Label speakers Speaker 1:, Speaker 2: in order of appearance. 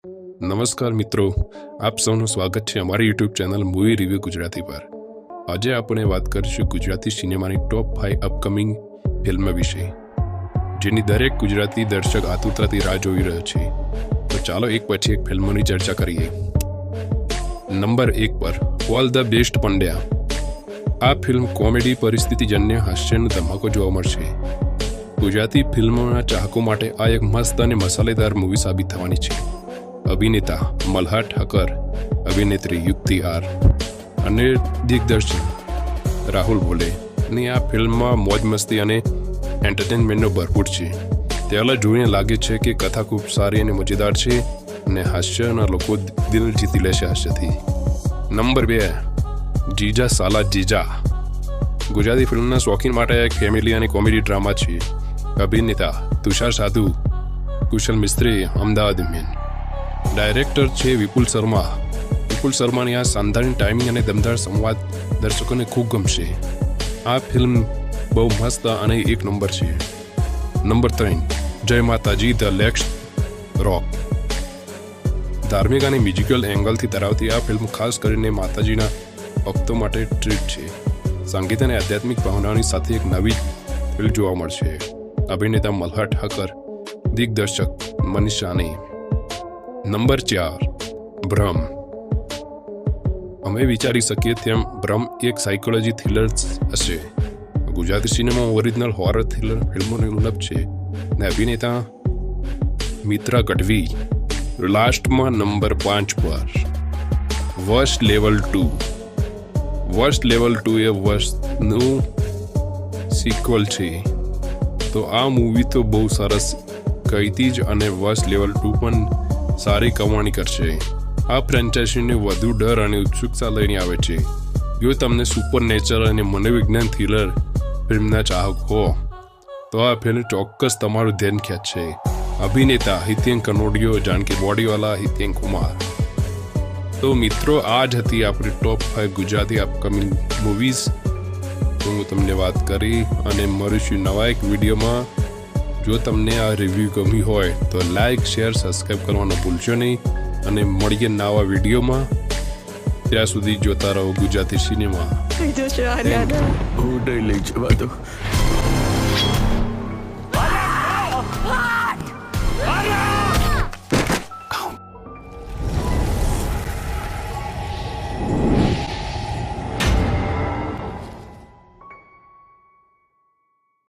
Speaker 1: નમસ્કાર મિત્રો, આપ સૌનું સ્વાગત છે અમારી YouTube channel movie review Gujarati પર. આજે આપણે વાત કરીશું ગુજરાતી સિનેમાની ટોપ 5 અપકમિંગ ફિલ્મ વિશે, જેની દરેક ગુજરાતી દર્શક આતુરતાથી રાહ જોઈ રહ્યો છે. તો ચાલો એક પછી એક ફિલ્મોની ચર્ચા કરીએ. નંબર 1 પર ઓલ ધ બેસ્ટ પંડ્યા. આ ફિલ્મ કોમેડી, પરિસ્થિતિજન્ય હાસ્યનો ધમાકો જોવા મળશે. ગુજરાતી ફિલ્મોના ચાહકો માટે આ એક મસ્ત અને મસાલેદાર મૂવી સાબિત થવાની છે. અભિનેતા મલ્હાર ઠાકર, અભિનેત્રી યુક્તિ આર અને દિગ્દર્શક રાહુલ બોલેની આ ફિલ્મમાં મોજ મસ્તી અને એન્ટરટેનમેન્ટનો ભરપૂર છે. ત્યારે જોઈને લાગે છે કે કથા ખૂબ સારી અને મજેદાર છે અને હાસ્યના લોકો દિલ જીતી લેશે હાસ્યથી. નંબર 2, જીજા સાલા જીજા. ગુજરાતી ફિલ્મના શોખીન માટે એક ફેમિલી અને કોમેડી ડ્રામા છે. અભિનેતા તુષાર સાધુ, કુશલ મિસ્ત્રી, અમદાવાદ મેન. ડાયરેક્ટર છે વિપુલ શર્મા. વિપુલ શર્માની આ શાનદાર ટાઈમિંગ અને દમદાર સંવાદ દર્શકોને ખૂબ ગમશે. આ ફિલ્મ બહુ મસ્ત અને એક નંબર છે. નંબર 3, જય માતાજી ધ લેક્સ રોક. ધાર્મિક અને મ્યુઝિકલ એંગલથી ધરાવતી આ ફિલ્મ ખાસ કરીને માતાજીના ભક્તો માટે ટ્રીટ છે. સંગીત અને આધ્યાત્મિક ભાવનાની સાથે એક નવી ફિલ્મ જોવા મળશે. અભિનેતા મલ્હાર ઠાકર, દિગ્દર્શક મનીષ સાની. નંબર 4, ભ્રમ. અમે વિચારી શકીએ તેમ ભ્રમ એક સાયકોલોજી થ્રિલર હશે. ગુજરાતી સિનેમામાં ઓરિજિનલ હોરર થ્રિલર ફિલ્મોની ઉલ્લભ છે અને અભિનેતા મિત્રા ગઢવી. લાસ્ટમાં નંબર 5 પર વર્સ્ટ લેવલ 2. વર્સ્ટ લેવલ 2 એ વર્સ્ટનું સિક્વલ છે. તો આ મૂવી તો બહુ સરસ કહીતી જ અને વર્સ્ટ લેવલ 2 પણ સારી કમાણી કરશે. આ ફ્રેન્ચાઇઝીને વધુ ડર અને ઉત્સુકતા લઈને આવે છે. જો તમને સુપર નેચર અને મનોવિજ્ઞાન થ્રિલર ફિલ્મના ચાહક હો તો આ ફિલ્મ ચોક્કસ તમારું ધ્યાન ખેંચશે. અભિનેતા હિતેન કનોડિયો, જાનકી બોડીવાલા, હિતેન કુમાર. તો મિત્રો, આ જ હતી આપણી ટોપ 5 ગુજરાતી અપકમિંગ મૂવીઝ. તો હું તમને વાત કરી અને મળીશું નવા એક વિડીયોમાં. જો તમને આ રિવ્યૂ ગમી હોય તો લાઇક, શેર, સબસ્ક્રાઈબ કરવાનું ભૂલશો નહીં અને મળીએ નવા વિડીયોમાં. ત્યાં સુધી જોતા રહો ગુજરાતી સિનેમા.
Speaker 2: હું લઈ જવા દો.